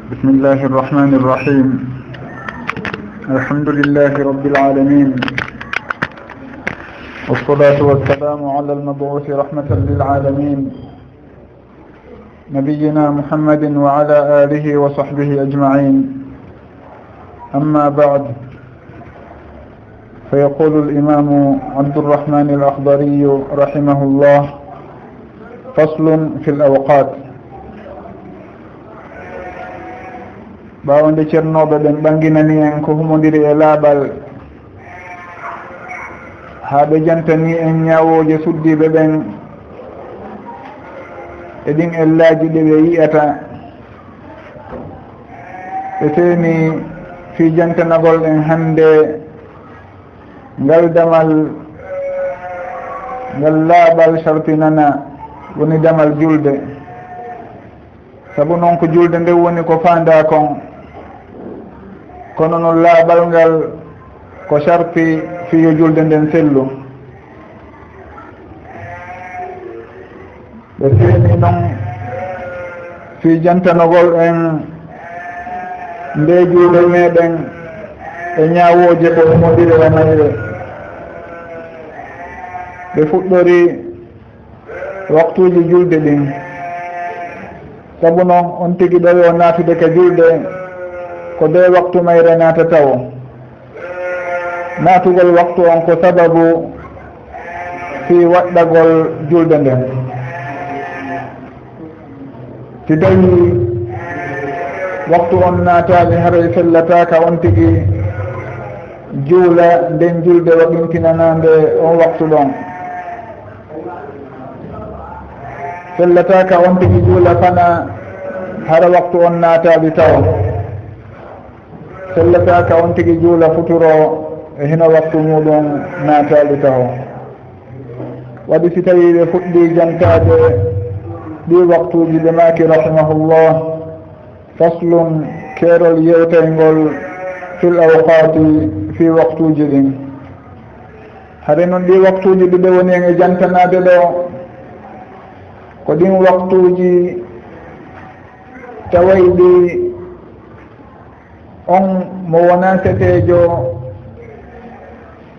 بسم الله الرحمن الرحيم. الحمد لله رب العالمين، والصلاة والسلام على المبعوث رحمة للعالمين نبينا محمد وعلى آله وصحبه أجمعين. أما بعد، فيقول الإمام عبد الرحمن الأخضري رحمه الله: فصل في الأوقات. bawande cernoɓe ɓen ɓanginani en ko humodiri e laaɓal ha ɓe jantani en ñawoje suddiɓe ɓen e ɗin ellaji ɗi ɓe yiyata ɓe teeni fi jantanagol en hande ngal damal ngal laaɓal sartinana woni damal julde, saabu noon ko julde nde woni ko fanda kon, kono noon laaɓal ngal ko sarti fiyo julde nden sellu. ɓe feeni noon fi jantanogol en nde julde meɗen e ñawoje ko umodiri e mayre. ɓe fuɗɗori waktuji julde ɗin, saabu noon on tigi ɗawi o naatude ka julde ko de waktu mayre naata tawo. naatugol waktu on ko sababu fi waɗɗagol julde nden. si tawi waktu on naataani haray fellataka on tigi juula nden julde waɗintinanande on waktu ɗon, fellataka on tigi juula fana hara waktu on naataɓi taw, fellataka on tigi juula futuro e hino waktu muɗum naataɓi taw. waɗi si tawi ɓe fuɗɗi jantade ɗi waktuji ɓe maaki rahimahullah: faslun keerol yewtaygol fil awqati fi waktuji ɗin. hade noon ɗi waktuji ɗiɓe woni en e jantanade ɗo ko ɗin waktuji tawayɗi on mo wona setejo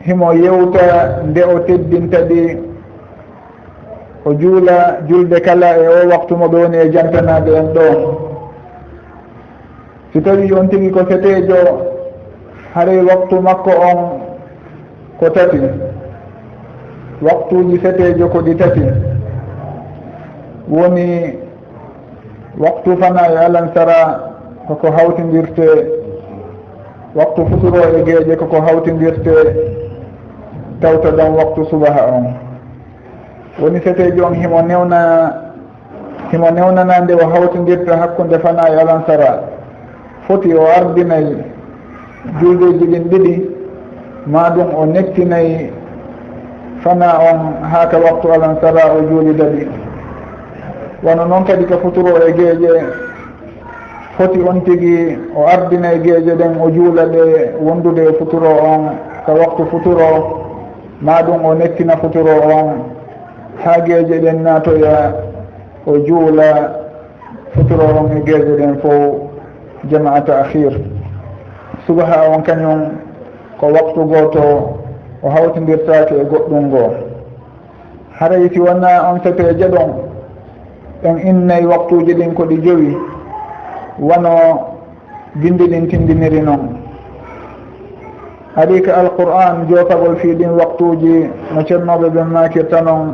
himo yewta nde o teddinta ɗi, o juula julde kala e o waktu mo ɓe woni e jantanade en ɗo. si tawi on tigi ko setejo haray waktu makko on ko tati, waktuji setejo ko ɗi tati, woni waktu fana e alansara koko hawtindirte, waktu futuro e geeƴe koko hawtindirte tawta ɗon waktu subaha on. woni setejo on himo newnana nde o hawtindirta hakkunde fana e alansara, foti o ardinayi juldeji ɗin ɗiɗi, ma ɗum o nettinayi fana on haaka waktu alansara o juuli daɗi. wono noon kadi ka futuro e geeƴe, foti on tigi o ardina e geeƴe ɗen o juula ɗe wondude e futuro on ka waktu futuro, ma ɗum o nettina futuro on ha geeƴe ɗen naatoya o juula futuro on e geeƴe ɗen fof jamaata akhir. subaha on kañum ko waktu goto o hawtindirtake e goɗɗum ngoo. haray si wona on seteje ɗon en innayi waktuji ɗin ko ɗi jowi, wono bindi ɗin tindiniri noon. haɗi ka alqur'an jootagol fi ɗin waktuji no cernoɓe ɓe makirta noon.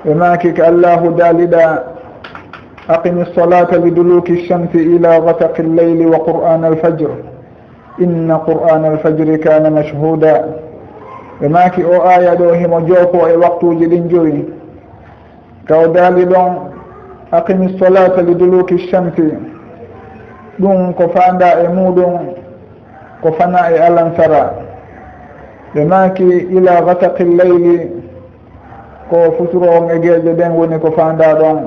ɓe maaki ka allahu daaliɗa: aqimi lsolata liduluki lchamsi ila gasaqi lleyli wa qur'ana alfajr inna qur'ana alfajri kana mashhuda. ɓe maaki o aya ɗo himo joopo e waktuji ɗin jowi, kaw daali ɗon aqimi lsolata liduluki lchamsi, ɗum ko fanda e muɗum ko fana e alansara. ɓe maaki ila gasaqi lleyli, ko futuro on e geeƴe ɗen woni ko fanda ɗon,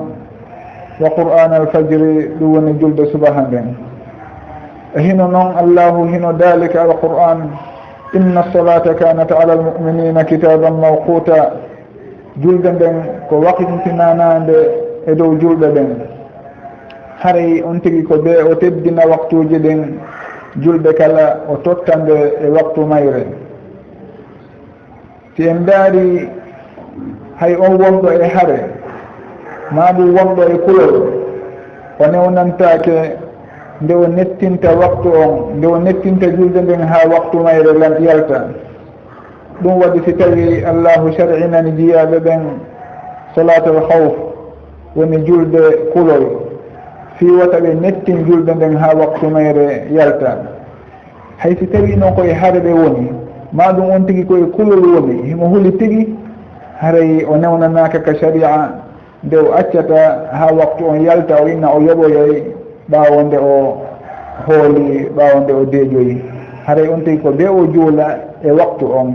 wa qur'ana alfajri, ɗum woni julde subaha nden. e hino noon allahu hino dalika alqur'an: inna lsolata kanat ala almuminina kitaban mawquta. julde nden ko wakintinanande e dow julɗe ɗen. haray on tigi ko ɓe o teddina waktuji ɗin julɓe kala o tottande e waktu mayre. si en daari hay on wonɗo e haare ma ɗum wonɗo e kulol o newnantake nde o nettinta waktu on nde o nettinta julde nden ha waktu mayre lan yalta. ɗum waɗi si tawi allahu shar'inani jiyaɓe ɓen salatul hawf woni julde kulol fiwata ɓe nettin julde nden ha waktu mayre yalta. hay si tawi noon koye haare ɓe woni ma ɗum on tigi koye kulol woni himo huli tigi haray o newnanaka ka sharia nde o accata ha waktu on yalta o inna o yoɓoyoy ɓawo nde o hooli ɓawo nde o deeƴoyi. haray on tigi ko ɓe o juula e waktu on.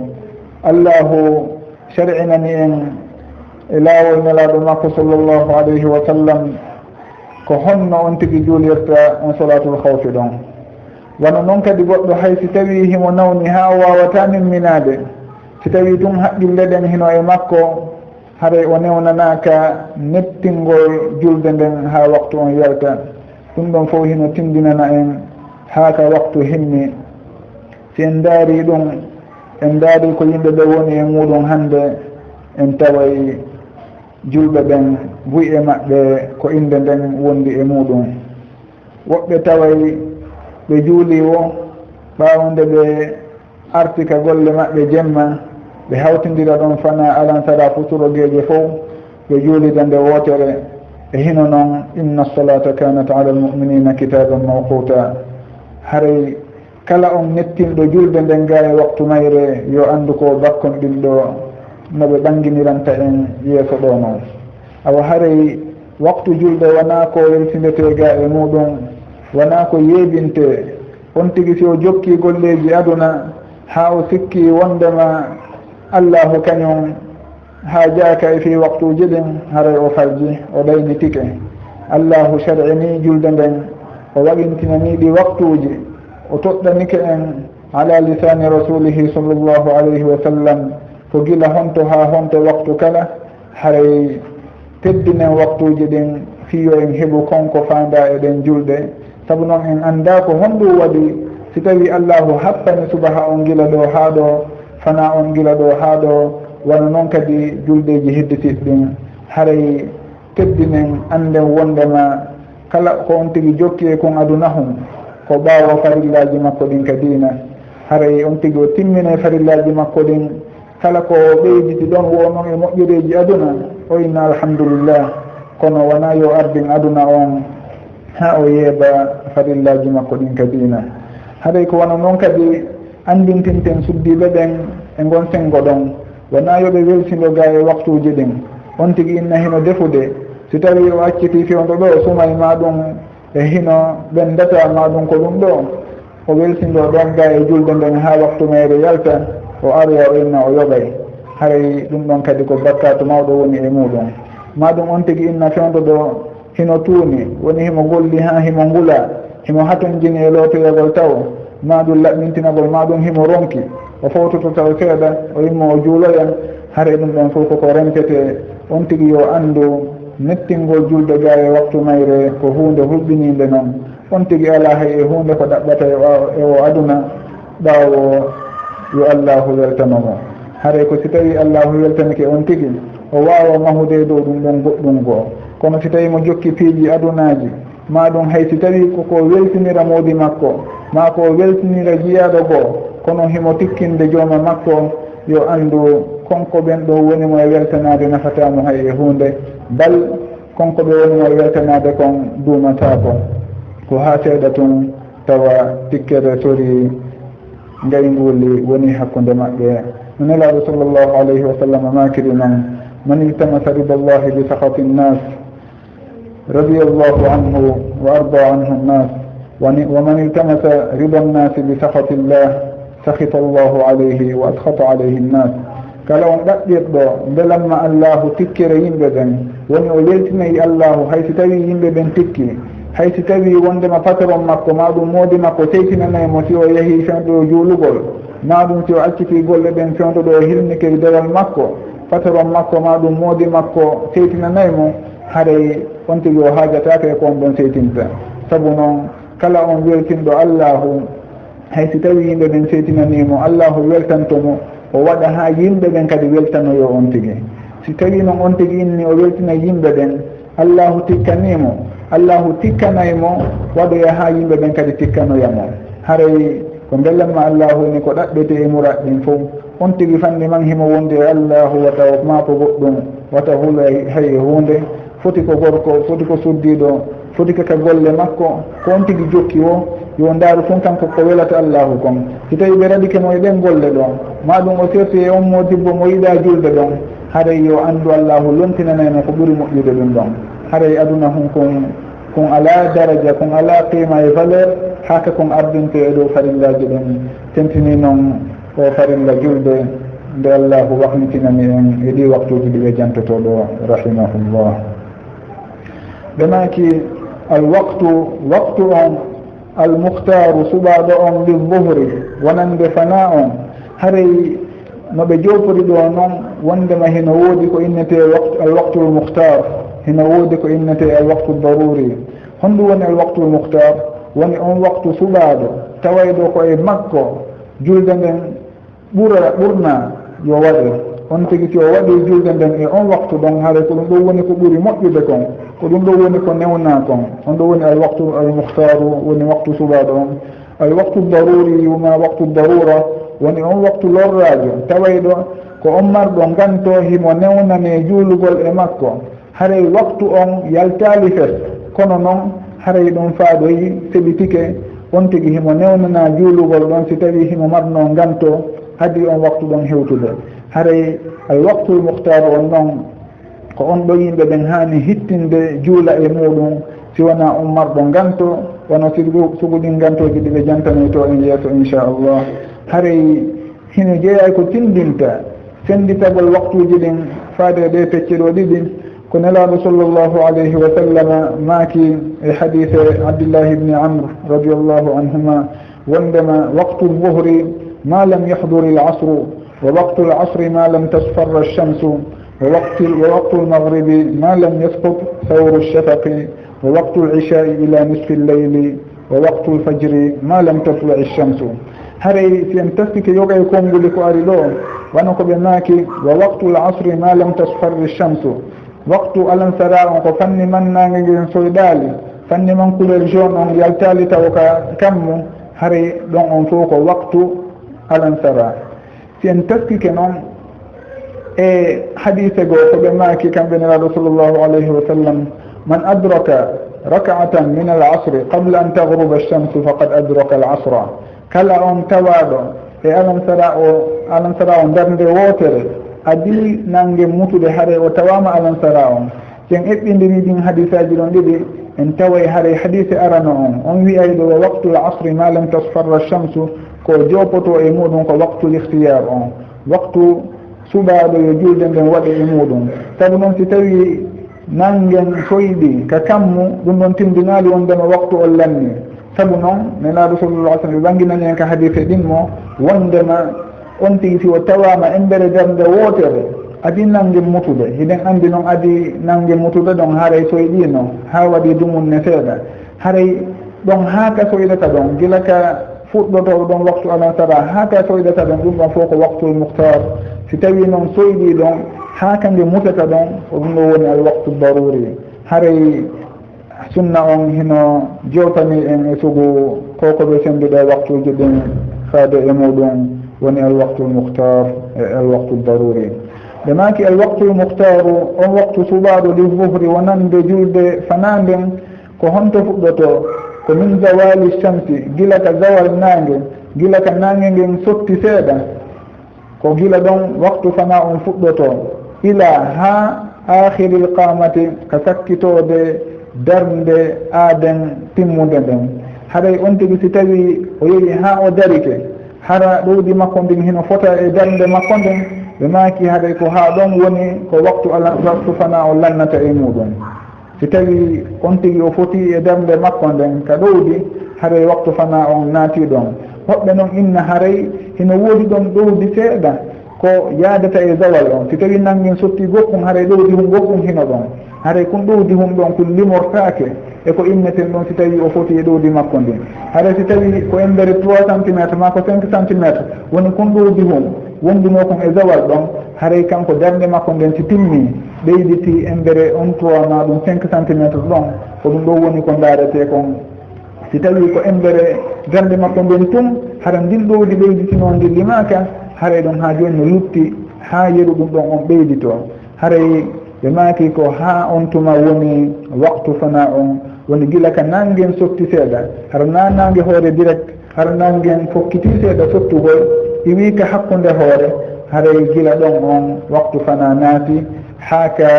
allahu shar'inani en e laawol nelaɗo makko sallllahu alayhi wa sallam ko honno on tigi juulirta on salatul hawfi ɗon. wano noon kadi goɗɗo hay si tawi himo nawni ha wawata nimminade si tawi ɗum haqqille ɗen hino e makko haray o newnanaka nettingol julde nden ha waktu on yalta. ɗum ɗon fof hino tindinana en ha ka waktu himmi. si en daari ɗum en daari ko yimɓe ɓe woni e muɗum hande en taway julɓe ɓen buy e maɓɓe ko inde nden wondi e muɗum. woɓɓe taway ɓe juuli o ɓawnde ɓe artika golle maɓɓe jemma ɓe hawtidira ɗon fana alansara futurogeje fof ɓe juulida nde wootere e hino noon inna salata kanat ala almuminina kitaban mawquta. haray kala on nettinɗo julde nden ga e waktu mayre yo andu ko bakkon ɗinɗo no ɓe ɓanginiranta en yeeso ɗo noon. awa haray waktu julde wona ko weltindete ga e muɗum wona ko yeeɓinte on tigi si o jokki golleji aduna ha o sikki wondema allahu kañum ha jaaka e fi waktuji ɗin haray o farji o ɗayni tike. allahu shar'ini julde nden o waɗintinaniɗi waktuji o toɗɗanike en ala lisani rasulihi sallllahu alayhi wa sallam ko gila honto ha honto waktu kala haray teddinen waktuji ɗin fiyo en heɓu konko fanda e ɗen julɗe. saabu noon en anda ko honɗum waɗi si tawi allahu happani subaha on gila ɗo ha ɗo fana on gila ɗo ha ɗo wano noon kadi julɗeji hedditiɗ ɗin haray teddinen anden wondema kala ko on tigi jokki e kon aduna hum ko ɓaawo farillaji makko ɗin ka diina. haray on tigi o timmine farillaji makko ɗin kala ko ɓeyditi ɗon wonon e moƴƴureji aduna o inna alhamdulillah kono wona yo ardin aduna on ha o yeeɓa farillaji makko ɗin ka diina. haray ko wona noon kadi andintinten suddiɓe ɓen e gon sengo ɗon wona yoɓe welsido ga e waktuji ɗin on tigi inna hino defude si tawi o acciti fewdo ɗo sumay ma ɗum e hino ɓendata ma ɗum ko ɗum ɗo o welsido ɗon ga e julde nden ha waktu mayre yalta o aroya o inna o yoɓay. haray ɗum ɗon kadi ko bakkatu mawɗo woni e muɗum. ma ɗum on tigi inna fewdo ɗo hino tuuni woni himo golli ha himo ngula himo hatonjini e lootoyagol taw ma ɗum laɓɓintinagol ma ɗum himo ronki o fawtoto taw seeɗa o immo o juuloya. haray ɗum ɗon fof koko rentete on tigi yo andu nettingol julde ga e waktu mayre ko hunde hulɓininde noon. on tigi ala hay e hunde ko ɗaɓɓata e o aduna ɓawo yo allahu weltanomo. haray ko si tawi allahu weltanike on tigi o wawa mahude dow ɗum ɗon goɗɗum goo. kono si tawi mo jokki piiji adunaji ma ɗum hay si tawi koko weltinira moodi makko ma ko weltinira jiyaɗo goo kono himo tikkinde jooma makko yo andu konko ɓen ɗo wonimo e weltanade nafatamo hay e hunde bal konko ɓe wonimo e weltanade kon duumatako ko ha seeɗa tun tawa tikkere sori ngayguli woni hakkude maɓɓe. no nelaɗo sallllahu alayhi wa sallam makiri noon man iltamasa rida llahi bi sahati nnas radi allahu anhu wa arda anhu nnas wa man iltamasa rida nnasi bi sahati llah sahita allahu alayhi wa ashata alayhi nnas. kala on ɗaɓɓirɗo belanma allahu tikkere yimɓe ɓen woni o yeltinayi allahu hay si tawi yimɓe ɓen tikki hay si tawi wondema patron makko ma ɗum moodi makko teytinanaymo si o yeehi fewɗo juulugol ma ɗum si o acciti golle ɓen fewɗo ɗo hilnike dewal makko patron makko ma ɗum moodi makko teytinanaymo haray on tigi o haajatake ko on ɗon seytinta. Sabu noon kala on weltinɗo allahu hay si tawi yimɓe ɓen seytinanimo allahu weltantomo o waɗa ha yimɓe ɓen kadi weltanoyo on tigi. Si tawi noon on tigi inni o weltina yimɓe ɓen allahu tikkanimo allahu tikkanaymo waɗoya ha yimɓe ɓen kadi tikkanoyamo. haray ko bellanma allahu ni ko ɗaɓɓete e murat ɗin fof on tigi fanni man himo wonde e allahu wata ma ko goɗɗum wata huula hay hunde foti ko gorko foti ko suddiɗo foti kaka golle makko ko on tigi jokki o yo ndaaru fon kanko ko welata allahu kon. si tawi ɓe radike mo e ɗen golle ɗon ma ɗum o serti e on modibbo mo yiɗa julde ɗon haray yo anndu allahu lontinanayno ko ɓuri moƴƴude ɗum ɗon. haray aduna hun kon ala daraja kon ala qima e valeur haka kon ardinte e ɗo farillaji ɗen tentini noon o farilla julde nde allahu wahmitinani en e ɗi waktuji ɗi ɓe jantoto ɗo rahimahullah. ɓe maki waqtu on almuhtaru suɓaɗo on lilzuhri wonande fana on haray no ɓe jopori ɗo noon wondema hino woodi ko innete alwaqtu lmuhtar hino woodi ko innete alwaqtu daruri. honɗum woni alwaqtu lmuhtar woni on waktu suɓaɗo tawayɗo ko e makko julde nden ɓurna yo waɗe. on tigi si o waɗi julde nden e on waktu ɗon haara ko ɗum ɗo woni ko ɓuri moƴƴude kon ko ɗum ɗo woni ko newna kon. on ɗo woni alwaqtu almuhtaru woni waktu suɓaɗo on. alwaqtu daruri woma waktu darura woni on waktu lorrajo tawayɗo ko on marɗo ganto himo newnane juulugol e makko haray waktu on yaltali fes kono noon haray ɗum faaɗoyi seɓitike on tigi himo newnana juulugol ɗon si tawi himo marno ganto hadi on waktu ɗon hewtude. haray alwaqtu lmuhtaru on noon ko on ɗo yimɓe ɓen hani hittinde juula e muɗum si wona on marɗo ganto wono suguɗin gantoji ɗi ɓe jantani to en yeeso inchallah. haray hino jeeyay ko tindinta senditagol waktuji ɗin faade ɗe pecce ɗo ɗiɗi ko nelaɗo sallllahu alayhi wa sallam maaki e hadise abdillah ibni amr radiallahu anhuma wondema waqtu lzuhri ma lam yahduri lasru wa waqtu lasri ma lam tasfarra alchamsu wa waqtu lmaghribi ma lam yasqut thawru lshafaqi wa waqtu lishai ila nisfi lleyli wa waqtu lfajri ma lam tatlu'i alchamsu. haray si en tastike yoga e konnguli ko ari ɗo wano ko ɓe maaki wa waqtu lasri ma lam tasfarri alchamsu. waktu alansara on ko fanni man nange ngel soydali fanni man couleur jaune on yaltali taw ka kammu haray ɗon on fof ko waktu alansara. si en taskike noon e hadise goo ko ɓe maaki kamɓe nelaɗo sallllahu alayhi wa sallam man adraka raka'atan min alasri qabla an taghruba alchamsu faqad adraka alasra. kala on tawaɗo e alansara o darde wotere adi nange mutude haare o tawama alansara on. sen eɓɓidiri ɗin hadisaji ɗon ɗiɗi en taway haare hadise arano on wiyay ɗo wa waqtu l asri ma lam tasfarra chamsu ko jopoto e muɗum ko waqtu l ihtiyar on waqtu suɓaɗo yo julde nden waɗe e muɗum. sabu noon si tawi nangen soyɗi ka kammu ɗum ɗon tindinali wondema waqtu on lanni. sabu noon nenaɗo sallallah alih sallam ɓe ɓanginani en ka hadise ɗin mo wondema on tigi si o tawama embere darde wotere adi nangue mutude hiɗen andi noon adi nangue mutude ɗon haaray soyɗino ha waɗi dumunne seeɗa haray ɗon haka soydata ɗon gila ka fuɗɗoto ɗon waktu alansara haka soydata ɗon ɗum ɗon fof ko waktu lmuhtar. si tawi noon soyɗi ɗon haka nde mutata ɗon ko ɗum ɗo woni al waktu daruri. haray sunna on hino jewtani en e sugu koko ɓe senduɗa waktuji ɗin faade e muɗum woni alwaqtu lmuhtar e alwaqtu daruri. ɓe maki alwaqtu lmuhtaru on waktu suɓaɗo lilzuhri wonande julde fananden ko honto fuɗɗoto ko min zawali chamsi gila ka zawal nangue gila ka nangue ngen sotti seeɗa ko gila ɗon waktu fana on fuɗɗoto ila ha akhiri lqamati ka sakkitode darde aaden timmude nden. haɗay on tigi si tawi o yehi ha o darike hara ɗowdi makko ndin hino fota e darde makko nden ɓe maaki haɗay ko ha ɗon woni ko waktu fana o lannata e muɗum. si tawi on tigi o foti e darde makko nden ka ɗowdi haray waktu fana on naati ɗon. hoɓɓe noon inna haray hino woodi ɗon ɗowdi seeɗa ko yaadata e zawal on. si tawi nanngin sotti goɗɗum haray ɗowdi hum goɗɗum hino ɗon haray kon ɗowdi hum ɗon ko limortake eko inneten ɗon si tawi o foti e ɗowdi makko ndin haray si tawi ko embere 3 centimétre ma ko 5 centimétre woni kon ɗowdi hum wonduno kon e zawal ɗon haray kanko darde makko nden si timmi ɓeyditi embere on 3 ma ɗum 5 centimétre ɗon ko ɗum ɗo woni ko darete kon si tawi ko embere darde makko nden tum hara ndin ɗowdi ɓeyditino ndi limaka haray ɗon ha joni no lutti ha yeru ɗum ɗon on ɓeydito haray ɓe maaki ko ha on tuma woni waktu fana on woni gila ka nangen sotti seeɗa hara na nange hoore direct hara nangen fokkiti seeɗa sottugol iwi ka hakkude hoore haray gila ɗon on waktu fana naati ha ka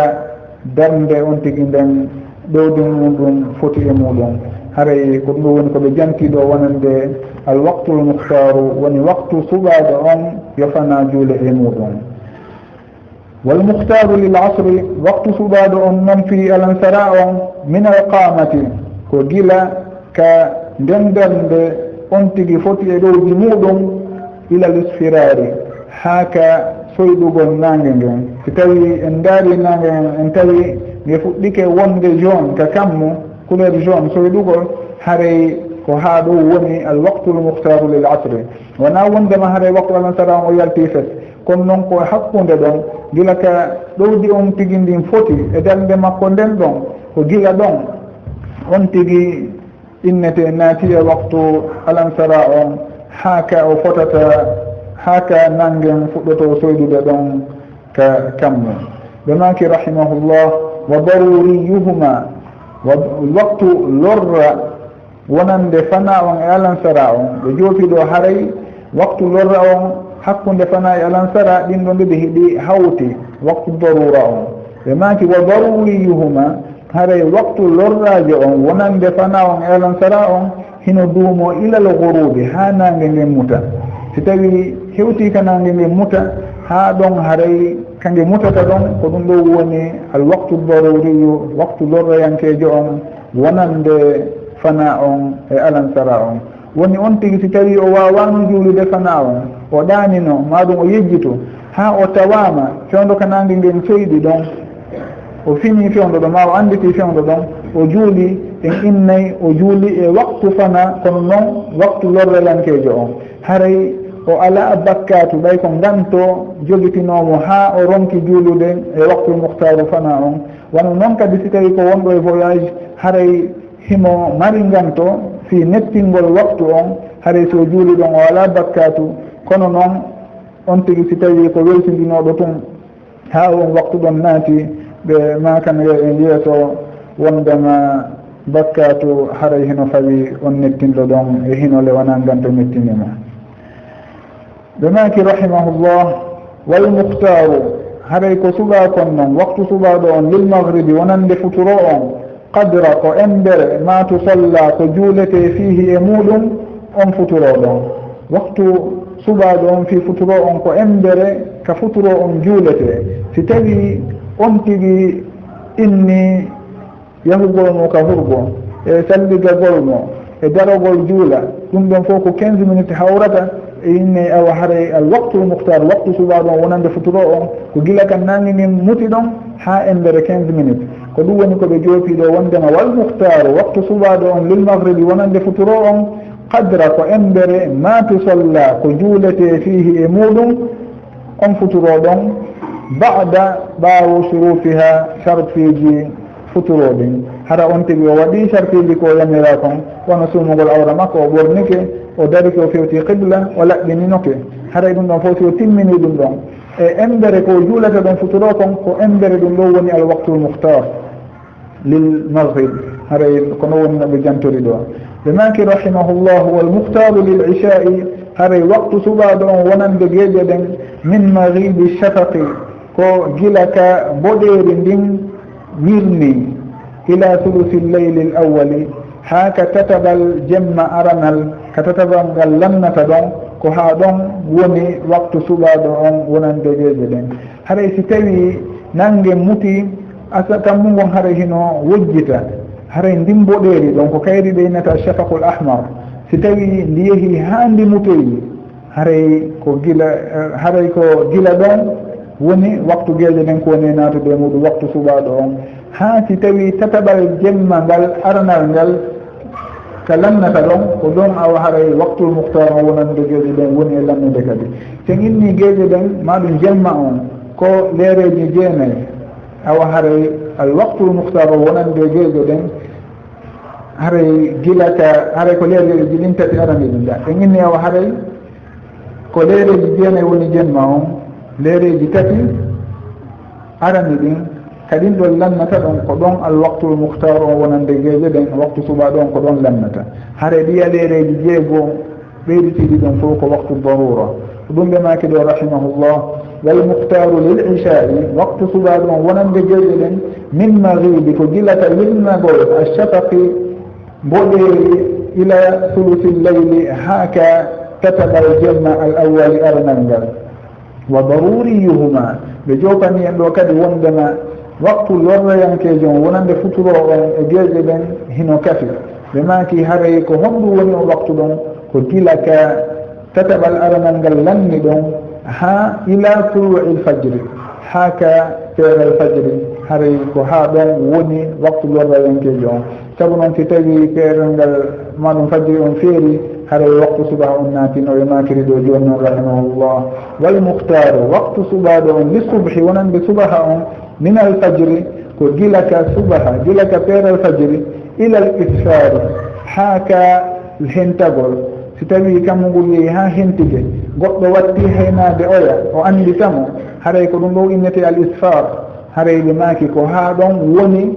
darde on tigi nden ɗowdi muɗum foti e muɗum haray ko ɗum woni koɓe jantiɗo wonande al waktul muhtaru woni waktu suɓaɗo on yofana juule e muɗum wal muhtaru lil asri waktu suɓaɗo on noon fi alansara on min al qamati ko gila ka ndenderde on tigi foti e ɗowdi muɗum ila l isfirari ha ka soyɗugol nange ngen si tawi en daari nange en tawi nge fuɗɗike wonde jaune ka kammu couleur jaune soyɗugol haray ko ha ɗo woni al waktu l muhtaru lil asri wona wondema haray waktu alansara on o yalti fes kono noon ko hakkude ɗon gila ka ɗowdi on tigi ndin foti e darde makko nden ɗon ko gila ɗon on tigi innete naati e waktu alansara on ha ka o fotata ha ka nangen fuɗɗoto soydude ɗon ka kammu ɓe maki rahimahullah wa daruriyuhuma waktu lorra wonande fana on e alansara on ɓe joofiɗo haray waktu lorra on hakkude fana e alansara ɗin ɗon ɗiɗi hiɗi hawti waktu darura on ɓe maki wa daruriyuhuma haray waktu lorraje on wonande fana on e alansara on hino duumo ilal gurubi ha nange ngen muta si tawi hewti ka nange ngen muta ha ɗon haray kange mutata ɗon ko ɗum ɗo woni al waktu daruriyu waktu lorrayankejo on wonande fana on e alansara on woni on tigi si tawi o wawano juulude fana on o ɗanino maɗum o yejjito ha o tawama fewdo ka nange ngen soyɗi ɗon o fini fewdo ɗo ma o anditi fewdo ɗon o juuli en innay o juuli e waktu fana kono noon waktu lorrelankejo on haray o ala bakkatu ɓay ko ganto jogitinomo ha o ronki juulude e waktu muhtaru fana on wano noon kadi si tawi ko wonɗo e voyage haray himo mari ganto fi nettingol waktu on haray so juuli ɗon o ala bakkatu kono noon on tigi si tawi ko weltidinoɗo tun ha on waktu ɗon naati ɓe makan e yeeso wondema bakkatu haray hino fawi on nettinɗo ɗon e hinole wona ganto nettinima ɓe maki rahimahullah wal muhtaru haray ko suɓa kon noon waktu suɓaɗo on lil maghribi wonande futuro on qadra ko embere ma tusalla ko juulete fihi e muɗum on futuro ɗon waktu suɓaɗo on fi futuro on ko embere ka futuro on juulete si tawi on tigi inni yahugol mo ka hurgo e salligagol mo e darogol juula ɗum ɗon fof ko 15 minutes hawrata e inne awa haray al waktu muhtar waktu suɓaɗo on wonande futuro on ko gila kan nangi ngin muti ɗon ha embere 15 minutes ko ɗum woni koɓe joopiɗo wondema wal muhtaru waktu suɓaɗo on lil maghribi wonande futuro on qadra ko embere ma tusalla ko juulete fihi e muɗum on futuro ɗon ba'da ɓaawo surufiha sharfiji futuroɗin hara on tigi o waɗi sharfiji ko yamira kon wono sumugol awra makko o ɓornike o dariki o fewti qibla o laɓɓininoke haray ɗum ɗon fof si o timmini ɗum ɗon e embere ko juulata ɗon futuro kon ko embere ɗum ɗo woni al waktul muhtar lil maghrib haray kono woni no ɓe jantori ɗo ɓe maki rahimahullahu wal muhtaru lil ishai haray waktu suɓaɗo on wonande geeƴe ɗen min maghibi shafaqi ko gila ka boɗeri ndin wirni ila thuluthi lleyli l awali ha ka tatabal jemma aranal ka tatabal ngal lannata ɗon ko ha ɗon woni waktu suɓaɗo on wonande geeƴe ɗen haray si tawi nange muti asa tammugon haray hino wojjita haray ndin boɗeri ɗon ko kayri ɓe innata shafaqul ahmar si tawi ndi yeehi ha ndi mutoyi haray ko gila ɗon woni waktu geeƴe ɗen ko woni natude muɗum waktu suɓaɗo on ha si tawi tataɓal jemma ngal aranal ngal ka lannata ɗon ko ɗon awa haray waktul muhtar o wonande geeƴe ɗen woni e lannude kadi sen inni geeƴe ɗen maɗum jemma on ko leereji jeenayyi awa haray al waktul muhtar o wonande geeƴe ɗen haray gilaka haray ko leereji ɗin tati arani ɗum ɗa en inni awa haray ko leereji jeenayyi woni jemma on leereji tati arani ɗin kadin ɗon lannata ɗon ko ɗon al waktul muhtar o wonande geeƴe ɗen waktu suɓa ɗon ko ɗon lannata hare ɗiya leereji jeego ɓeyditiɗi ɗon fof ko waktu darura ɗum ɓe maki ɗo rahimahullah wal muhtaru lil ishai waktu suɓa ɗon wonande geeƴe ɗen min maghibi ko gilata yilnagol alshafaqi mboɗeeri ila sulusi llayli haka tataɓal jemma al awwali aranal ngal wa daruriyuhuma ɓe jopani en ɗo kadi wondema waktu lorrayankejo on wonande futuro on e geeƴe ɗen hino kafi ɓe maki haray ko honɗum woni o waktu ɗon ko gila ka tataɓal aranal ngal lanni ɗon ha ila tulu'i lfajri ha ka feeral fajri haray ko ha ɗon woni waktu lorrayankejo on saabu noon si tawi feeral ngal maɗum fajri on feeri haray waktu subaha on naatino e makiri ɗo joni noon rahimahullah wal muhtaru waktu subaɗo on li subhi wonande subaha on min al fajri ko gilaka subaha gilaka feeral fajri ila al isfari ha ka hentagol si tawi kamngol yehi ha hentige goɗɗo watti haynade oya o anditamo haray ko ɗum ɗo innete al isfar haray ɓe maki ko ha ɗon woni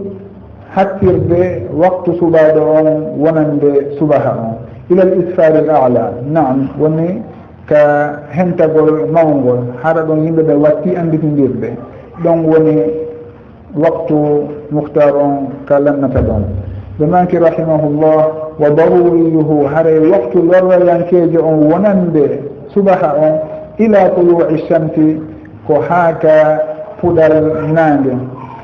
hattirde waktu subaɗo on wonande subaha on ila al isfar al a'la naam woni ka hentagol mawgol haɗa ɗon yimɓeɓe watti anditidirde ɗon woni waktu muhtar on ka lannata ɗon ɓe maki rahimahullah wa daruriyuhu haray waktu lorrayankejo on wonande subaha on ila tulu'i shamsi ko ha ka fuɗal nangue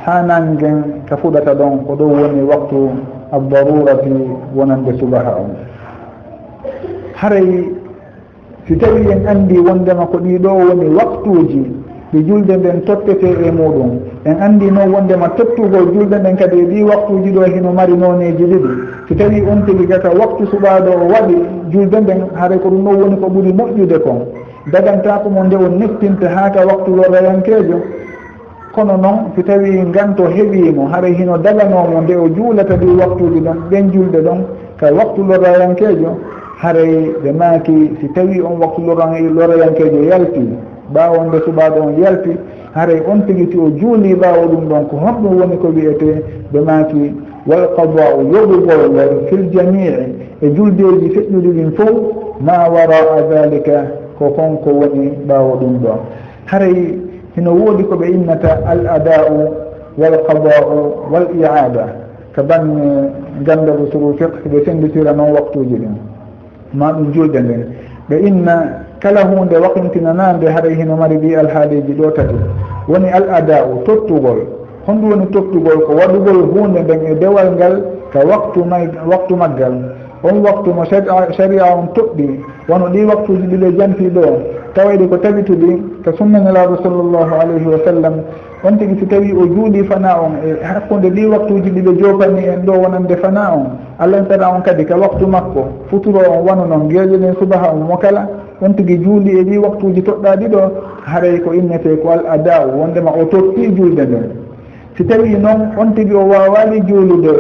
ha nangen ka fuɗata ɗon ko ɗo woni waktu addarurati wonande subaha on haray si tawi en andi wondema ko ɗiɗo woni waktuji ɗi julde nden tottete e muɗum en andi noon wondema tottugol julde nden kadi e ɗi waktuji ɗo hino mari noneji ɗiɗi si tawi on tigi gata waktu suɓaɗo o waɗi julde nden haare ko ɗum ɗo woni ko ɓuuri moƴƴude kon dagantako mo nde on nettinta ha ka waktu lorrayankejo kono noon si tawi nganto heeɓimo haara hino daganomo nde o juulata ɗi waktuji ɗon ɓen julde ɗon ka waktu lorrayankejo haray ɓe maaki si tawi on waktu lorrayankejo yalti ɓaawo nde suɓaɗo on yalti haray on tigiti o juuli ɓaawo ɗum ɗon ko honɗum woni ko wiyete ɓe maaki wal qada'u yoɓugol ngol fil jamii e juldeji feƴƴuɗi ɗin fof ma wara'a dhalika ko konko woni ɓaawo ɗum ɗon haray hino woodi ko ɓe innata al ada'u wal qada'u wal i'ada ko bange gandalu suru fiqh ɓe senditira noon waktuji ɗin ma ɗum julde nden ɓe inna kala hunde waqintinanande haray hino mari ɗi alhaaliji ɗo tati woni al ada'u tottugol honɗum woni tottugol ko waɗugol hunde nden e dewal ngal ka waktu maggal on waktu mo sharia on toɗɗi wono ɗi waktuji ɗiɗe janti ɗo tawayɗi ko tabituɗi ko sunnanelaɗo sallllahu alayhi wa sallam on tigi si tawi o juuli fana on e hakkude ɗi waktuji ɗiɓe jopani en ɗo wonande fana on allah saɗa on kadi ka waktu makko futuro on wano noon geeƴe ɗen subaha on mo kala on tigi juuli e ɗi waktuji toɗɗaɗi ɗo haray ko innete ko al ada wondema o totti julde nden si tawi noon on tigi o wawali juulude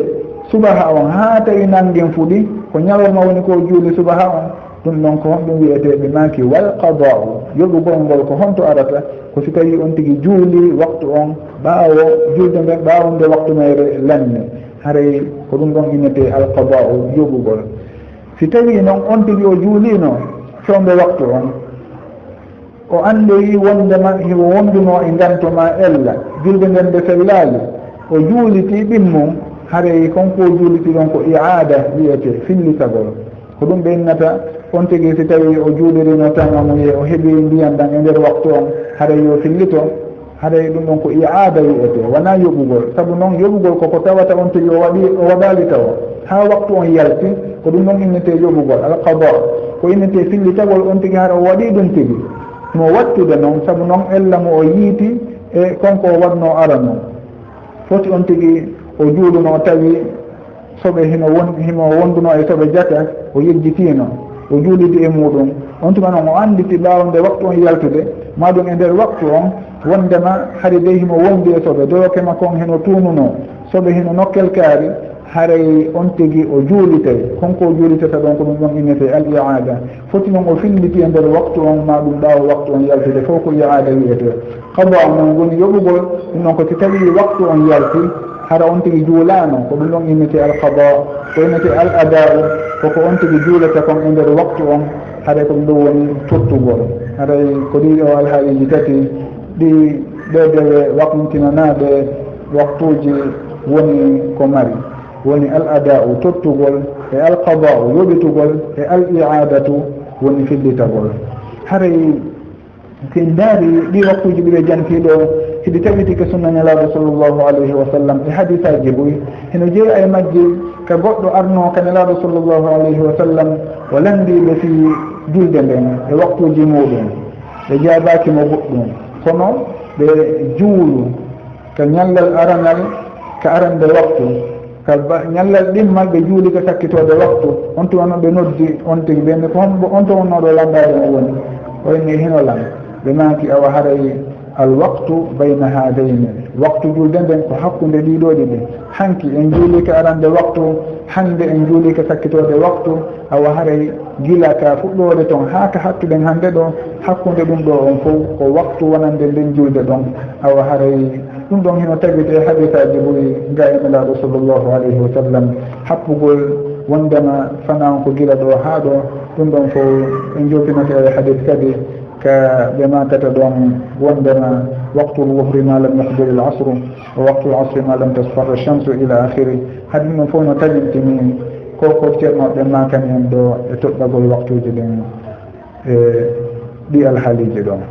subaha on ha tawi nangen fuɗi ko ñalawma woni ko juuli subaha on ɗum ɗon ko honɗum wiyeteɓe maki wal qada'u yoɓugol ngol ko honto arata ko si tawi on tigi juuli waktu on ɓaawo julde nden ɓaawo nde waktu mayre lanne haray ko ɗum ɗon innete al qada'u yoɓugol si tawi noon on tigi o juulino fewde waktu on o andoyi wondema himo wonduno e ngantoma ella julde nden nde sellali o juuliti ɓimmum haray konko juuliti ɗon ko i'ada wiyete fillitagol ko ɗum ɓe innata on tigi si tawi o juulirino tan amuye o heeɓi ndiyan ɗan e nder waktu on haray yo fillito haray ɗum ɗon ko i'ada wiyete wona yoɓugol saabu noon yoɓugol koko tawata on tigi o waɗali tawa ha waktu on yalti ko ɗum ɗon innete yoɓugol alqada ko innete fillitagol on tigi hara o waɗi ɗum tigi mo wattude noon saabu noon ella mo o yiiti e konko o waɗno ara noon foti on tigi o juuluno tawi soɓe himo wonduno e soɓe jata o yejjitino o juulidi e muɗum on tuma noon o anditi ɓawnde waktu on yaltude maɗum e nder waktu on wondema haade dey himo wondi e soɓe doyoke makko on heno tununo soɓe heno nokkel kaari haray on tigi o juulitay konko o juulitata ɗon ko ɗum ɗon innete al iada foti noon o filliti e nder waktu on ma ɗum ɓaawa waktu on yaltude fof ko iada wiyete qada noon woni yoɓugol ɗum noon ko si tawi waktu on yalti hara on tigi juulano ko ɗum ɗon innete al qada ko innete al ada'u koko on tigi juulata kon e nder waktu on haɗa ko ɗum ɗo woni tottugol haɗay ko ɗi o alhaaliji tati ɗi ɗeɗewe waktinanaɓe waktuji woni ko mari woni al ada'u tottugol e al qada'u yoɓitugol e al i'adatu woni fillitagol haray sen daari ɗi waktuji ɓiɓe jantiɗo hiɗi tabitike sunna ñalaɗo sallllahu alayhi wa sallam e hadisaji boy heno jeeya e majji ka goɗɗo arno ka ñalaɗo sallllahu alayhi wa sallam o landiɓe fi julde nden e waktuji muɗum ɓe jaabaki mo goɗɗum kono ɓe juulu ka ñallal aranal ka arande waktu ka ñallal ɗimmal ɓe juuli ka sakkitode waktu on tuma noon ɓe noddi on tigi ɓenne ko on to wonnoɗo landade o woni o inni hino lan ɓe maki awa haray alwaqtu bayna hadayni waktu julde nden ko hakkude ɗiɗoɗi ɗi hanki en juuli ka arande waktu hande en juuli ka sakkitode waktu awa haray gila ka fuɗɗode toon ha ka hattuɗen hande ɗo hakkude ɗum ɗo on fof ko waktu wonande nden julde ɗon awa haray ɗum ɗon hino tawite hadisaji ɓuri ga e nelaɗo sallllahu alayhi wa sallam happugol wondema fana on ko gila ɗo ha ɗo ɗum ɗon fof en jopinata e hadis kadi ka ɓe makata ɗon wondema waktu lwuhri ma lam yahduri l asru wa waktu l asri ma lam tasfarra chamsu ila ahiri haade ɗum fof no taƴintini ko ceernoɓe makani en ɗo e toɗɗagol waktuji ɗen e ɗi alhaaliji ɗon